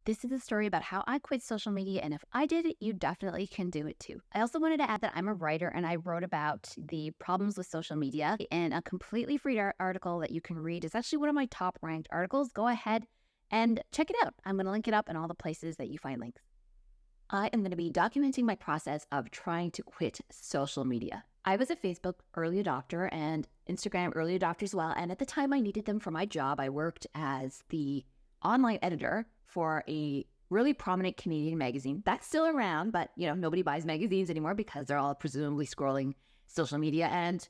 This is a story about how I quit social media, and if I did it, you definitely can do it too. I also wanted to add that I'm a writer and I wrote about the problems with social media in a completely free article that you can read. It's actually one of my top ranked articles. Go ahead and check it out. I'm going to link it up in all the places that you find links. I am going to be documenting my process of trying to quit social media. I was a Facebook early adopter and Instagram early adopter as well. And at the time I needed them for my job, I worked as the online editor for a really prominent Canadian magazine that's still around, but nobody buys magazines anymore because they're all presumably scrolling social media. And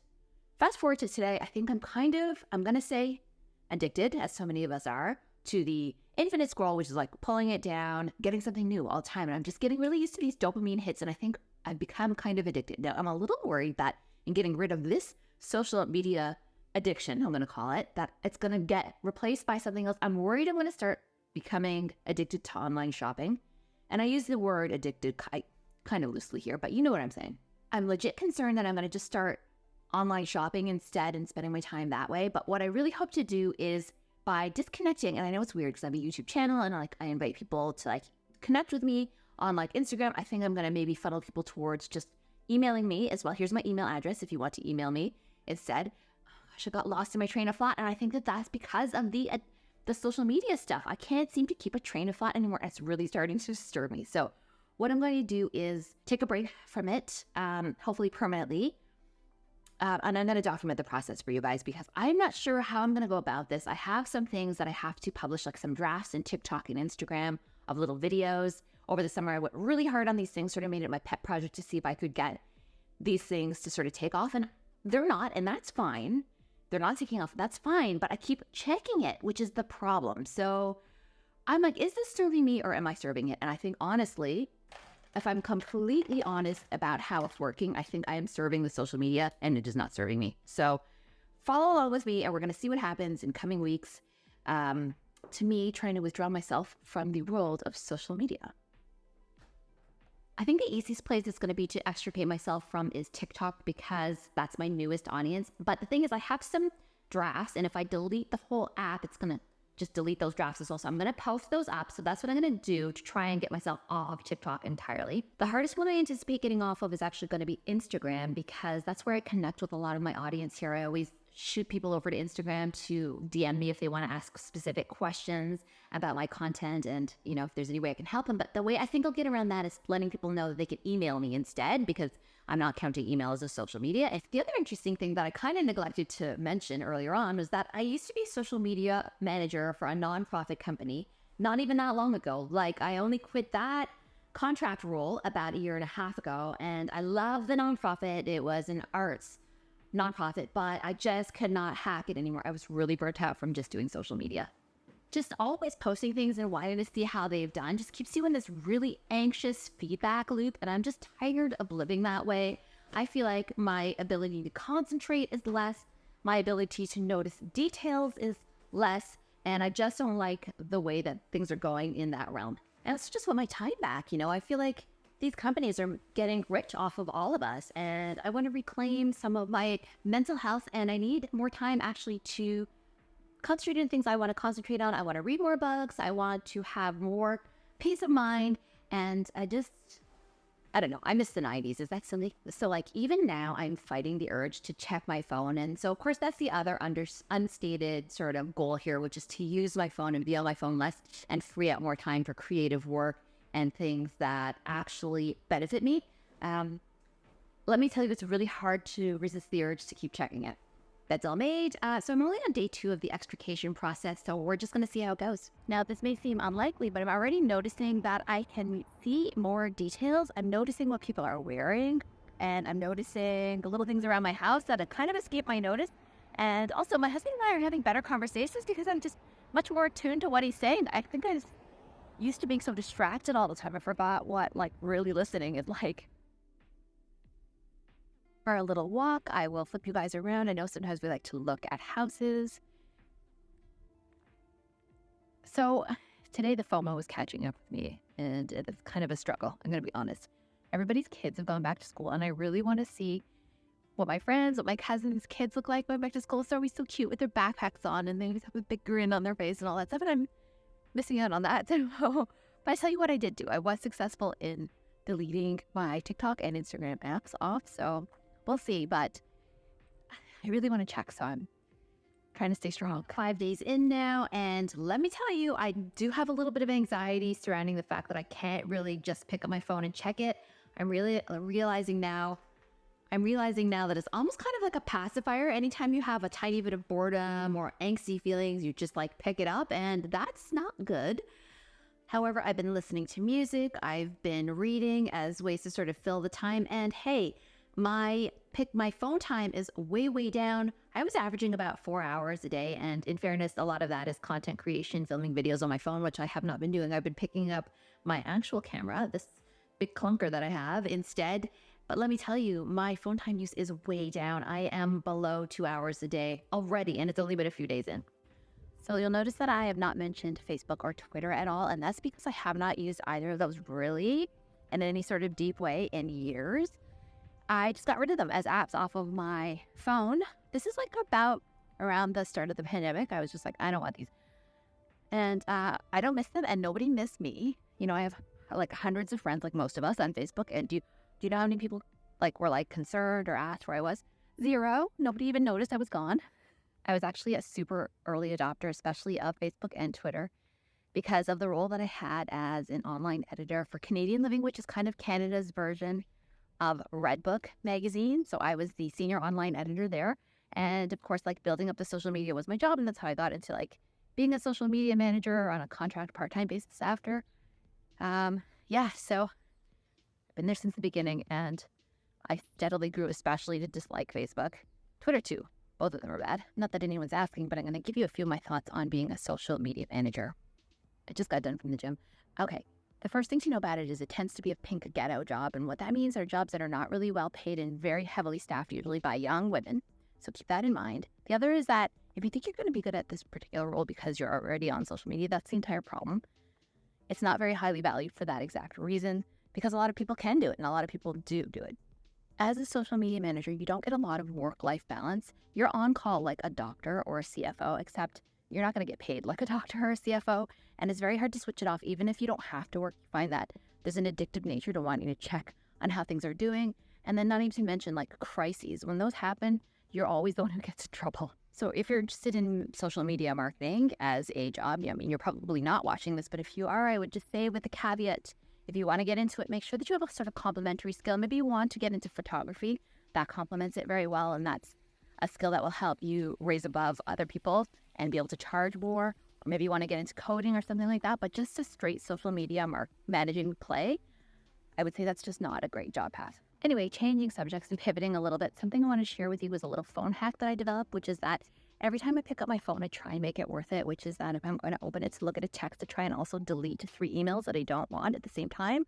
fast forward to today, I think I'm going to say addicted, as so many of us are, to the infinite scroll, which is like pulling it down, getting something new all the time. And I'm just getting really used to these dopamine hits. And I think I've become kind of addicted. Now, I'm a little worried that in getting rid of this social media addiction, I'm going to call it, that it's going to get replaced by something else. I'm worried I'm going to start becoming addicted to online shopping. And I use the word addicted kind of loosely here, but you know what I'm saying. I'm legit concerned that I'm going to just start online shopping instead and spending my time that way. But what I really hope to do is by disconnecting, and I know it's weird because I have a YouTube channel and I invite people to connect with me on Instagram. I think I'm going to maybe funnel people towards just emailing me as well. Here's my email address if you want to email me instead. I got lost in my train of thought, and I think that that's because of the social media stuff. I can't seem to keep a train of thought anymore. It's really starting to disturb me. So what I'm going to do is take a break from it, hopefully permanently. And I'm going to document the process for you guys because I'm not sure how I'm going to go about this. I have some things that I have to publish, like some drafts in TikTok and Instagram of little videos. Over the summer, I went really hard on these things, sort of made it my pet project to see if I could get these things to sort of take off. And they're not, and that's fine. They're not taking off. That's fine. But I keep checking it, which is the problem. So I'm like, is this serving me or am I serving it? And I think honestly, if I'm completely honest about how it's working, I think I am serving the social media and it is not serving me. So follow along with me and we're going to see what happens in coming weeks to me trying to withdraw myself from the world of social media. I think the easiest place it's going to be to extricate myself from is TikTok because that's my newest audience. But the thing is, I have some drafts, and if I delete the whole app, it's going to just delete those drafts as well. So I'm going to post those up. So that's what I'm going to do to try and get myself off TikTok entirely. The hardest one I anticipate getting off of is actually going to be Instagram because that's where I connect with a lot of my audience here. I always shoot people over to Instagram to DM me if they want to ask specific questions about my content and, if there's any way I can help them. But the way I think I'll get around that is letting people know that they can email me instead because I'm not counting email as a social media. And the other interesting thing that I kind of neglected to mention earlier on was that I used to be social media manager for a nonprofit company not even that long ago. I only quit that contract role about a year and a half ago. And I love the nonprofit. It was an arts nonprofit, but I just could not hack it anymore. I was really burnt out from just doing social media. Just always posting things and wanting to see how they've done just keeps you in this really anxious feedback loop, and I'm just tired of living that way. I feel like my ability to concentrate is less, my ability to notice details is less, and I just don't like the way that things are going in that realm. And it's just want my time back, I feel like these companies are getting rich off of all of us, and I want to reclaim some of my mental health, and I need more time actually to concentrate on things I want to concentrate on. I want to read more books. I want to have more peace of mind, and I don't know. I miss the 90s. Is that silly? So even now I'm fighting the urge to check my phone. And so of course that's the other unstated sort of goal here, which is to use my phone and be on my phone less and free up more time for creative work and things that actually benefit me. Let me tell you, it's really hard to resist the urge to keep checking it. That's all made. So I'm only on day 2 of the extrication process, so we're just going to see how it goes. Now, this may seem unlikely, but I'm already noticing that I can see more details. I'm noticing what people are wearing, and I'm noticing the little things around my house that have kind of escaped my notice. And also, my husband and I are having better conversations because I'm just much more attuned to what he's saying. I think I just used to being so distracted all the time. I forgot what really listening is like. For a little walk, I will flip you guys around. I know sometimes we like to look at houses. So today the FOMO is catching up with me, and it's kind of a struggle. I'm going to be honest. Everybody's kids have gone back to school, and I really want to see what my friends, what my cousins' kids look like going back to school. So they're always so cute with their backpacks on, and they always have a big grin on their face and all that stuff. And I'm missing out on that. But I tell you what I did do. I was successful in deleting my TikTok and Instagram apps off. So we'll see. But I really want to check. So I'm trying to stay strong. 5 days in now. And let me tell you, I do have a little bit of anxiety surrounding the fact that I can't really just pick up my phone and check it. I'm realizing now that it's almost kind of like a pacifier. Anytime you have a tiny bit of boredom or angsty feelings, you just like pick it up, and that's not good. However, I've been listening to music, I've been reading as ways to sort of fill the time, and hey, my phone time is way down. I was averaging about 4 hours a day, and in fairness, a lot of that is content creation, filming videos on my phone, which I have not been doing. I've been picking up my actual camera, this big clunker that I have, instead. But let me tell you, my phone time use is way down. I am below 2 hours a day already, and it's only been a few days in. So you'll notice that I have not mentioned Facebook or Twitter at all, and that's because I have not used either of those really in any sort of deep way in years. I just got rid of them as apps off of my phone. This is like about around the start of the pandemic. I was just like, I don't want these. And I don't miss them, and nobody missed me. You know, I have like hundreds of friends, like most of us, on Facebook, and do you know how many people were concerned or asked where I was? 0. Nobody even noticed I was gone. I was actually a super early adopter, especially of Facebook and Twitter, because of the role that I had as an online editor for Canadian Living, which is kind of Canada's version of Redbook magazine. So I was the senior online editor there. And of course, building up the social media was my job. And that's how I got into being a social media manager on a contract part-time basis after. So I've been there since the beginning, and I steadily grew, especially to dislike Facebook. Twitter too. Both of them are bad. Not that anyone's asking, but I'm going to give you a few of my thoughts on being a social media manager. I just got done from the gym. Okay. The first thing to know about it is it tends to be a pink ghetto job. And what that means are jobs that are not really well paid and very heavily staffed, usually by young women. So keep that in mind. The other is that if you think you're going to be good at this particular role because you're already on social media, that's the entire problem. It's not very highly valued for that exact reason, because a lot of people can do it and a lot of people do it. As a social media manager, you don't get a lot of work-life balance. You're on call like a doctor or a CFO, except you're not going to get paid like a doctor or a CFO, and it's very hard to switch it off. Even if you don't have to work, you find that there's an addictive nature to wanting to check on how things are doing, and then not even to mention crises. When those happen, you're always the one who gets in trouble. So if you're interested in social media marketing as a job, I mean, you're probably not watching this, but if you are, I would just say with the caveat, if you want to get into it, make sure that you have a sort of complementary skill. Maybe you want to get into photography. That complements it very well, and that's a skill that will help you raise above other people and be able to charge more. Or maybe you want to get into coding or something like that, but just a straight social media managing play, I would say that's just not a great job path. Anyway, changing subjects and pivoting a little bit, something I want to share with you is a little phone hack that I developed, which is that every time I pick up my phone, I try and make it worth it, which is that if I'm going to open it to look at a text, to try and also delete 3 emails that I don't want at the same time,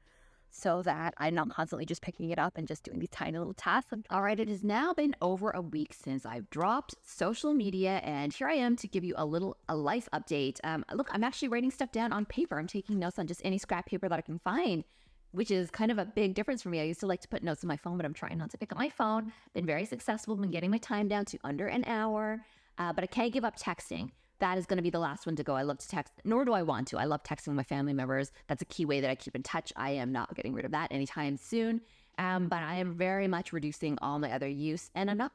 so that I'm not constantly just picking it up and just doing these tiny little tasks. All right, it has now been over a week since I've dropped social media, and here I am to give you a life update. Look, I'm actually writing stuff down on paper. I'm taking notes on just any scrap paper that I can find, which is kind of a big difference for me. I used to like to put notes on my phone, but I'm trying not to pick up my phone. Been very successful, been getting my time down to under an hour, but I can't give up texting. That is going to be the last one to go. I love to text, nor do I want to. I love texting my family members. That's a key way that I keep in touch. I am not getting rid of that anytime soon, but I am very much reducing all my other use, and I'm not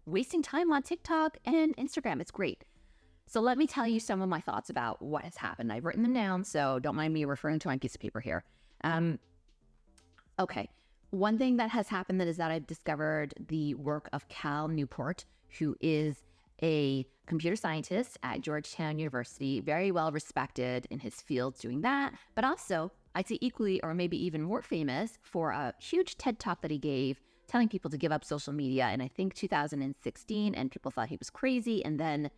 wasting time on TikTok and Instagram. It's great. So let me tell you some of my thoughts about what has happened. I've written them down, so don't mind me referring to my piece of paper here. Okay. One thing that has happened is that I've discovered the work of Cal Newport, who is a computer scientist at Georgetown University, very well respected in his field doing that, but also I'd say equally or maybe even more famous for a huge TED Talk that he gave telling people to give up social media in, I think, 2016, and people thought he was crazy. And then,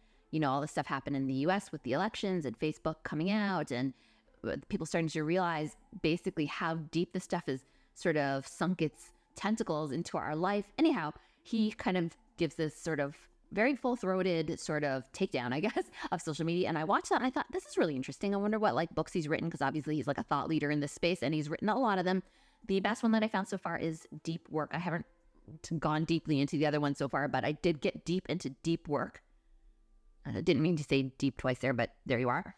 all this stuff happened in the US with the elections and Facebook coming out, and people starting to realize basically how deep this stuff is sort of sunk its tentacles into our life. Anyhow, he kind of gives this sort of very full-throated sort of takedown, I guess, of social media. And I watched that and I thought, this is really interesting. I wonder what books he's written, because obviously he's a thought leader in this space, and he's written a lot of them. The best one that I found so far is Deep Work. I haven't gone deeply into the other one so far, but I did get deep into Deep Work. I didn't mean to say deep twice there, but there you are.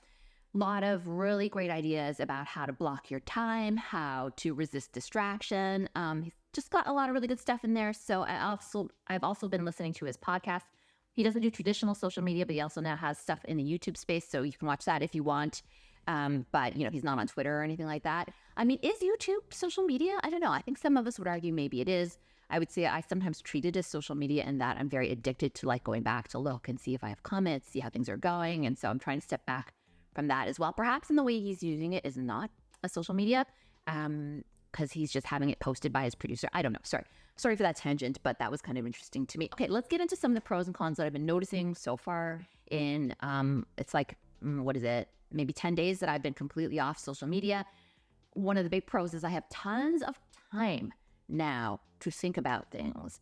lot of really great ideas about how to block your time, how to resist distraction. He's just got a lot of really good stuff in there. So I've also been listening to his podcast. He doesn't do traditional social media, but he also now has stuff in the YouTube space. So you can watch that if you want. But he's not on Twitter or anything like that. I mean, is YouTube social media? I don't know. I think some of us would argue maybe it is. I would say I sometimes treat it as social media, and that I'm very addicted to like going back to look and see if I have comments, see how things are going. And so I'm trying to step back from that as well. Perhaps in the way he's using it is not a social media, because he's just having it posted by his producer. I don't know. Sorry for that tangent, but that was kind of interesting to me. Okay, let's get into some of the pros and cons that I've been noticing so far in, it's like, what is it? Maybe 10 days that I've been completely off social media. One of the big pros is I have tons of time now to think about things.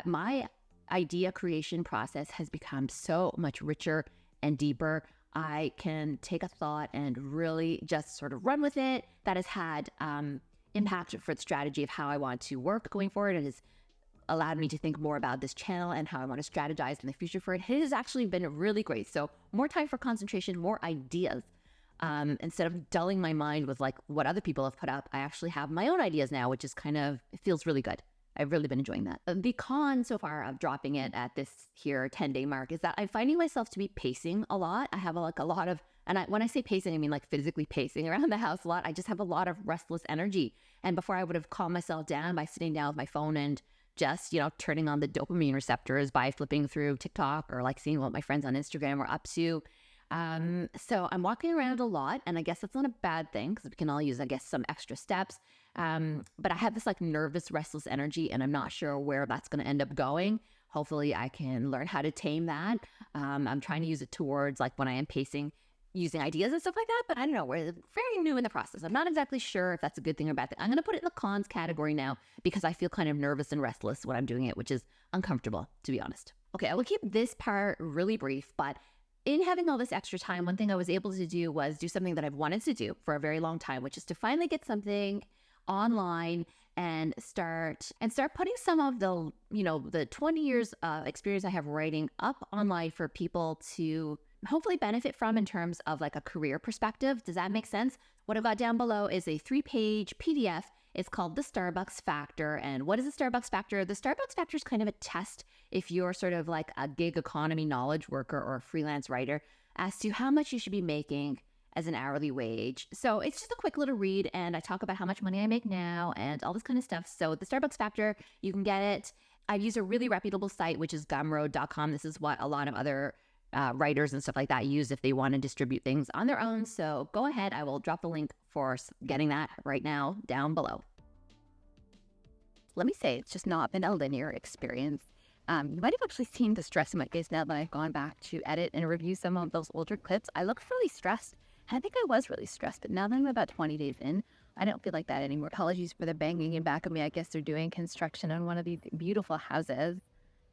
My idea creation process has become so much richer and deeper. I can take a thought and really just sort of run with it. That has had impact for the strategy of how I want to work going forward. It has allowed me to think more about this channel and how I want to strategize in the future for it. It has actually been really great. So more time for concentration, more ideas. Instead of dulling my mind with like what other people have put up, I actually have my own ideas now, which is it feels really good. I've really been enjoying that. The con so far of dropping it at this here 10-day mark is that I'm finding myself to be pacing a lot. I have a lot of, when I say pacing, I mean like physically pacing around the house a lot. I just have a lot of restless energy. And before I would have calmed myself down by sitting down with my phone and just, turning on the dopamine receptors by flipping through TikTok or like seeing what my friends on Instagram are up to. So I'm walking around a lot, and I guess that's not a bad thing because we can all use, I guess, some extra steps. But I have this like nervous, restless energy, and I'm not sure where that's going to end up going. Hopefully I can learn how to tame that. I'm trying to use it towards like when I am pacing, using ideas and stuff like that, but I don't know. We're very new in the process. I'm not exactly sure if that's a good thing or bad thing. I'm going to put it in the cons category now because I feel kind of nervous and restless when I'm doing it, which is uncomfortable, to be honest. Okay, I will keep this part really brief, but in having all this extra time, one thing I was able to do was do something that I've wanted to do for a very long time, which is to finally get something online and start putting some of the 20 years of experience I have writing up online for people to hopefully benefit from in terms of like a career perspective. Does that make sense? What I've got down below is a 3-page PDF. It's called the Starbucks Factor. And what is the Starbucks Factor? The Starbucks Factor is kind of a test if you're sort of like a gig economy knowledge worker or a freelance writer as to how much you should be making as an hourly wage. So it's just a quick little read, and I talk about how much money I make now and all this kind of stuff. So the Starbucks Factor, you can get it. I've used a really reputable site, which is gumroad.com. This is what a lot of other writers and stuff like that use if they want to distribute things on their own. So go ahead. I will drop the link for getting that right now down below. Let me say, it's just not been a linear experience. You might have actually seen the stress in my face now that I've gone back to edit and review some of those older clips. I look really stressed. I think I was really stressed, but now that I'm about 20 days in, I don't feel like that anymore. Apologies for the banging in back of me. I guess they're doing construction on one of these beautiful houses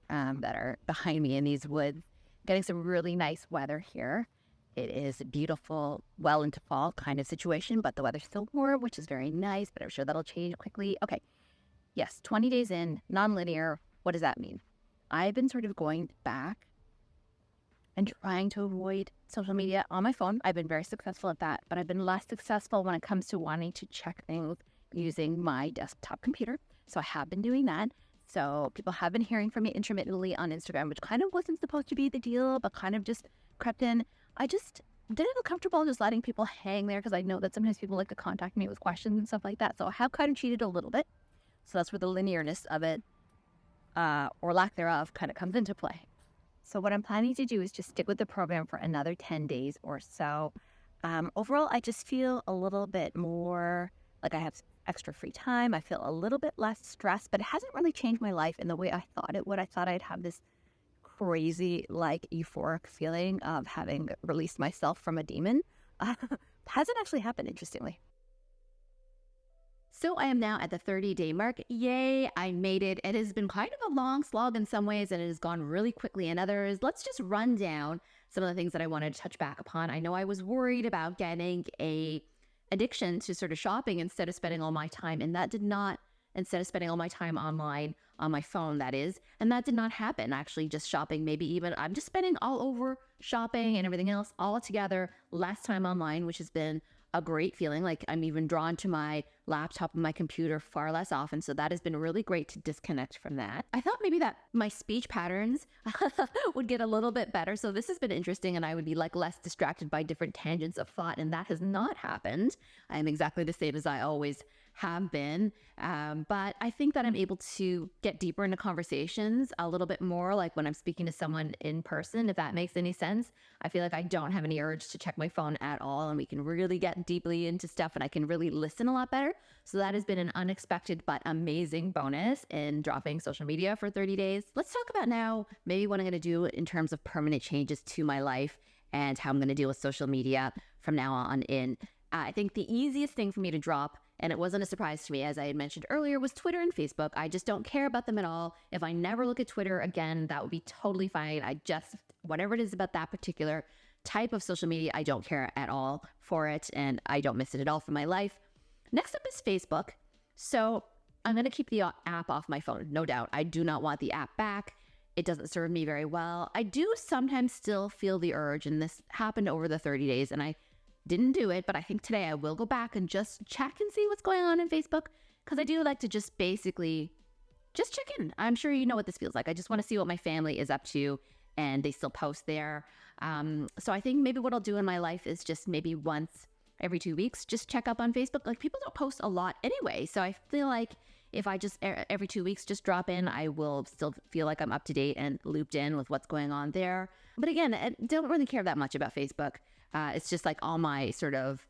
that are behind me in these woods. Getting some really nice weather here. It is beautiful, well into fall kind of situation, but the weather's still warm, which is very nice, but I'm sure that'll change quickly. Okay. Yes, 20 days in, non-linear. What does that mean? I've been sort of going back and trying to avoid social media on my phone. I've been very successful at that, but I've been less successful when it comes to wanting to check things using my desktop computer. So I have been doing that. So people have been hearing from me intermittently on Instagram, which kind of wasn't supposed to be the deal, but kind of just crept in. I just didn't feel comfortable just letting people hang there because I know that sometimes people like to contact me with questions and stuff like that. So I have kind of cheated a little bit. So that's where the linearness of it, or lack thereof, kind of comes into play. So what I'm planning to do is just stick with the program for another 10 days or so. Overall, I just feel a little bit more like I have extra free time. I feel a little bit less stressed, but it hasn't really changed my life in the way I thought it would. I thought I'd have this crazy, like, euphoric feeling of having released myself from a demon. Hasn't actually happened, interestingly. So I am now at the 30-day mark. Yay, I made it. It has been kind of a long slog in some ways, and it has gone really quickly in others. Let's just run down some of the things that I wanted to touch back upon. I know I was worried about getting a addiction to sort of shopping instead of spending all my time, and that did not, instead of spending all my time online, on my phone, that is, and that did not happen. Actually, just shopping, maybe even, I'm just spending all over shopping and everything else all together, less time online, which has been a great feeling. Like I'm even drawn to my laptop and my computer far less often. So that has been really great to disconnect from that. I thought maybe that my speech patterns would get a little bit better. So this has been interesting and I would be like less distracted by different tangents of thought. And that has not happened. I'm exactly the same as I always have been. But I think that I'm able to get deeper into conversations a little bit more, like when I'm speaking to someone in person, if that makes any sense. I feel like I don't have any urge to check my phone at all, and we can really get deeply into stuff and I can really listen a lot better. So that has been an unexpected but amazing bonus in dropping social media for 30 days. Let's talk about now maybe what I'm going to do in terms of permanent changes to my life and how I'm going to deal with social media from now on in. I think the easiest thing for me to drop, and it wasn't a surprise to me, as I had mentioned earlier, was Twitter and Facebook. I just don't care about them at all. If I never look at Twitter again, that would be totally fine. Whatever it is about that particular type of social media, I don't care at all for it, and I don't miss it at all from my life. Next up is Facebook. So I'm going to keep the app off my phone, no doubt. I do not want the app back. It doesn't serve me very well. I do sometimes still feel the urge, and this happened over the 30 days, and I didn't do it, but I think today I will go back and just check and see what's going on in Facebook, because I do like to just basically just check in. I'm sure you know what this feels like. I just want to see what my family is up to, and they still post there. So I think maybe what I'll do in my life is just maybe once every 2 weeks, just check up on Facebook. Like people don't post a lot anyway. So I feel like if I just every 2 weeks just drop in, I will still feel like I'm up to date and looped in with what's going on there. But again, I don't really care that much about Facebook. It's just like all my sort of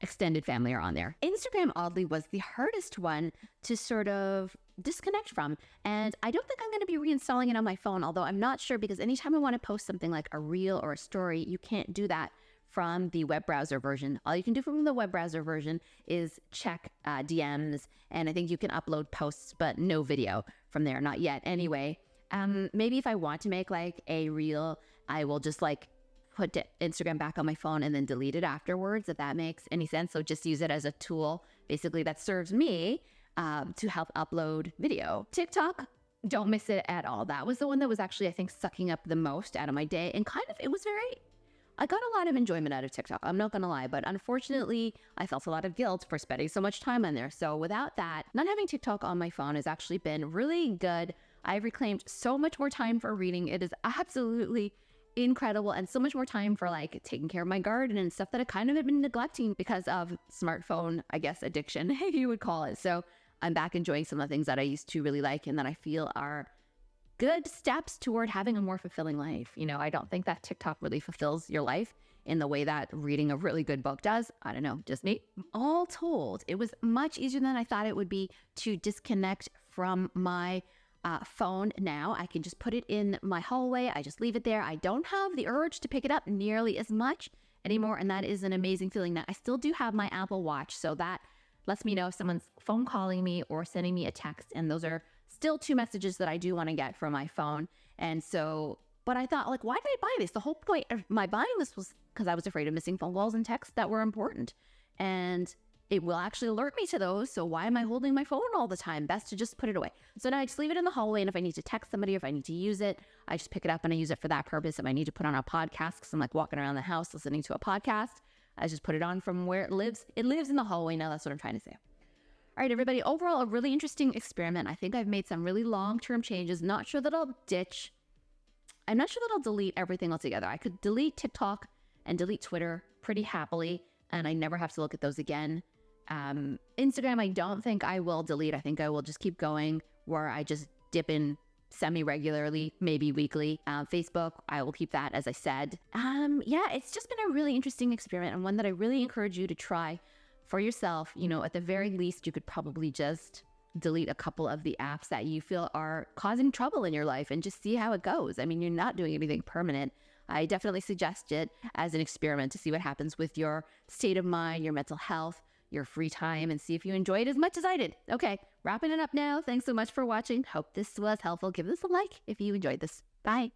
extended family are on there. Instagram, oddly, was the hardest one to sort of disconnect from. And I don't think I'm going to be reinstalling it on my phone, although I'm not sure, because anytime I want to post something like a reel or a story, you can't do that from the web browser version. All you can do from the web browser version is check DMs, and I think you can upload posts, but no video from there, not yet. Anyway, maybe if I want to make like a reel, I will just like put Instagram back on my phone and then delete it afterwards, if that makes any sense. So just use it as a tool, basically, that serves me to help upload video. TikTok, don't miss it at all. That was the one that was actually, I think, sucking up the most out of my day, and kind of, I got a lot of enjoyment out of TikTok. I'm not going to lie, but unfortunately, I felt a lot of guilt for spending so much time on there. So without that, not having TikTok on my phone has actually been really good. I've reclaimed so much more time for reading. It is absolutely incredible, and so much more time for like taking care of my garden and stuff that I kind of had been neglecting because of smartphone, I guess, addiction, you would call it. So I'm back enjoying some of the things that I used to really like and that I feel are good steps toward having a more fulfilling life. You know, I don't think that TikTok really fulfills your life in the way that reading a really good book does. I don't know, just me. All told, it was much easier than I thought it would be to disconnect from my phone now. I can just put it in my hallway. I just leave it there. I don't have the urge to pick it up nearly as much anymore, and that is an amazing feeling. Now, I still do have my Apple Watch, so that lets me know if someone's phone calling me or sending me a text, and those are still two messages that I do want to get from my phone. And so, but I thought, like, why did I buy this? The whole point of my buying this was because I was afraid of missing phone calls and texts that were important, and it will actually alert me to those. So why am I holding my phone all the time? Best to just put it away. So now I just leave it in the hallway, and if I need to text somebody, or if I need to use it, I just pick it up and I use it for that purpose. If I need to put on a podcast because I'm like walking around the house listening to a podcast, I just put it on from where it lives. It lives in the hallway now. That's what I'm trying to say. All right, everybody, overall, a really interesting experiment. I think I've made some really long-term changes. I'm not sure that I'll delete everything altogether. I could delete TikTok and delete Twitter pretty happily, and I never have to look at those again. Instagram, I don't think I will delete. I think I will just keep going where I just dip in semi-regularly, maybe weekly. Facebook, I will keep that, as I said. Yeah, it's just been a really interesting experiment, and one that I really encourage you to try for yourself. You know, at the very least, you could probably just delete a couple of the apps that you feel are causing trouble in your life and just see how it goes. I mean, you're not doing anything permanent. I definitely suggest it as an experiment to see what happens with your state of mind, your mental health, your free time, and see if you enjoy it as much as I did. Okay, wrapping it up now. Thanks so much for watching. Hope this was helpful. Give this a like if you enjoyed this. Bye.